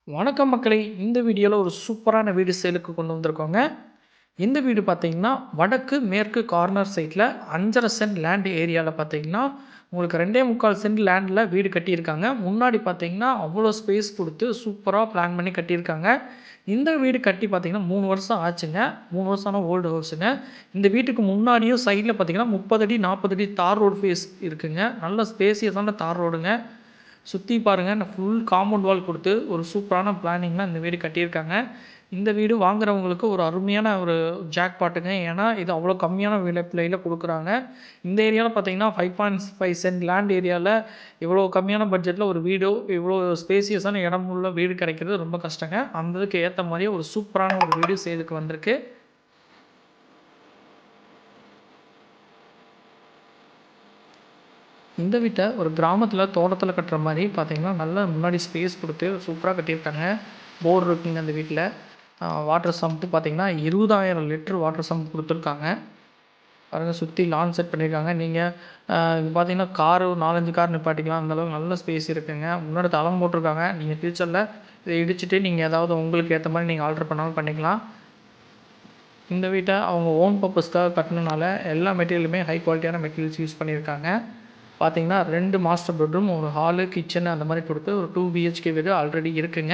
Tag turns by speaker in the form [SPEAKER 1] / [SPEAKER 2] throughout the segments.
[SPEAKER 1] வணக்கம் மக்களே! இந்த வீடியோல ஒரு சூப்பரான வீடு சேலுக்கு கொண்டு வந்திருக்கோங்க. இந்த வீடு பார்த்தீங்கன்னா, வடக்கு, மேற்கு கார்னர் சைட்ல 5 1/2 சென்ட் லேண்ட் ஏரியால பார்த்தீங்கன்னா, உங்களுக்கு 2 1/4 சென்ட் லேண்ட்ல வீடு கட்டியிருக்காங்க. முன்னாடி பார்த்தீங்கன்னா, அவ்வளோ ஸ்பேஸ் குடுத்து சூப்பரா பிளான் பண்ணி கட்டியிருக்காங்க. இந்த வீடு கட்டி பார்த்தீங்கன்னா, 3 வருஷம் ஆச்சுங்க. 3 வருஷம் ஆன ஓல்டு ஹவுஸுங்க. இந்த வீட்டுக்கு முன்னாடியும் சைட்ல பார்த்தீங்கன்னா, 30 அடி, 40 அடி தார் ரோடு ஃபேஸ் இருக்குங்க. நல்ல ஸ்பேசியஸான தார் ரோடுங்க. சுத்தி பாருங்க. ஃபுல் காம்பவுண்ட் வால் குடுத்து, ஒரு சூப்பரான பிளானிங்ல இந்த வீடு கட்டியிருக்காங்க. இந்த வீடு வாங்குறவங்களுக்கு ஒரு அருமையான ஒரு ஜாக்பாட்டுங்க. ஏன்னா, இது அவ்வளோ கம்மியான விலையில குடுக்குறாங்க. இந்த ஏரியால பார்த்தீங்கன்னா, 5.5 சென்ட் லேண்ட் ஏரியால இவ்வளோ கம்மியான பட்ஜெட்ல ஒரு வீடோ, இவ்வளோ ஸ்பேசியஸான இடமுள்ள வீடு கிடைக்கிறது ரொம்ப கஷ்டங்க. அந்த இதுக்கு ஏத்த மாரியே ஒரு சூப்பரான ஒரு வீடு சேலுக்கு வந்திருக்கு. இந்த வீட்ட ஒரு கிராமத்தில தோட்டத்தில கட்டுற மாரி பார்த்தீங்கன்னா, நல்லா முன்னாடி ஸ்பேஸ் குடுத்து சூப்பரா கட்டியிருக்காங்க. போர் இருக்குங்க அந்த வீட்ல. வாட்டர் சம்ப் பார்த்தீங்கன்னா, 20,000 லிட்டர் வாட்டர் சம்ப் குடுத்துருக்காங்க. பாருங்க சுத்தி லான் செட் பண்ணியிருக்காங்க. நீங்க பார்த்தீங்கன்னா, கார் ஒரு 4, 5 கார் நிப்பாட்டிக்கலாம். அந்த அளவுக்கு நல்ல ஸ்பேஸ் இருக்குங்க. முன்னாடி தளம் போட்டிருக்காங்க. நீங்க ஃபியூச்சர்ல இத இடிச்சுட்டு நீங்க ஏதாவது உங்களுக்கு ஏத்த மாரி நீங்க ஆல்டர் பண்ணாலும் பண்ணிக்கலாம். இந்த வீட்ட அவங்க ஓன் பர்ப்பஸ்க்காக கட்டுனனால எல்லா மெட்டீரியலுமே ஹை குவாலிட்டியான மெட்டீரியல்ஸ் யூஸ் பண்ணியிருக்காங்க. பார்த்தீங்கன்னா 2 மாஸ்டர் பெட்ரூம், ஒரு ஹாலு, கிச்சன் அந்த மாரி குடுத்து ஒரு 2 பிஹெச்கே வீடு ஆல்ரெடி இருக்குங்க.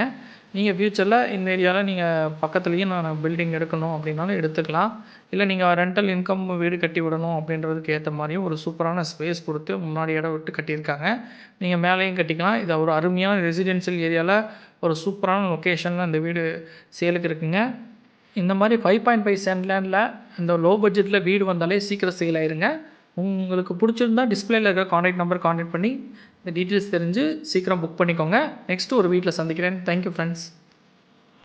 [SPEAKER 1] நீங்க ஃபியூச்சர்ல இந்த ஏரியால நீங்க பக்கத்துலேயே நான் பில்டிங் எடுக்கணும் அப்படின்னாலும் எடுத்துக்கலாம். இல்ல நீங்க ரென்டல் இன்கம் வீடு கட்டி விடணும் அப்படின்றதுக்கு ஏத்த மாரியும் ஒரு சூப்பரான ஸ்பேஸ் குடுத்து முன்னாடி இடம் விட்டு கட்டியிருக்காங்க. நீங்க மேலேயும் கட்டிக்கலாம். இது ஒரு அருமையான ரெசிடென்ஷியல் ஏரியால ஒரு சூப்பரான லொக்கேஷன்ல இந்த வீடு சேலுக்கு இருக்குங்க. இந்த மாரி 5.5 சென்ட் லேண்ட்ல இந்த லோ பட்ஜெட்ல வீடு வந்தாலே சீக்கிரம் சேல் ஆயிருங்க. உங்களுக்கு புடிச்சிருந்தா டிஸ்ப்ளேல இருக்க கான்டாக்ட் நம்பர் கான்டாக்ட் பண்ணி இந்த டீட்டெயில்ஸ் தெரிஞ்சு சீக்கிரம் புக் பண்ணிக்கோங்க. நெக்ஸ்ட் ஒரு வீட்ல சந்திக்கிறேன். Thank you friends.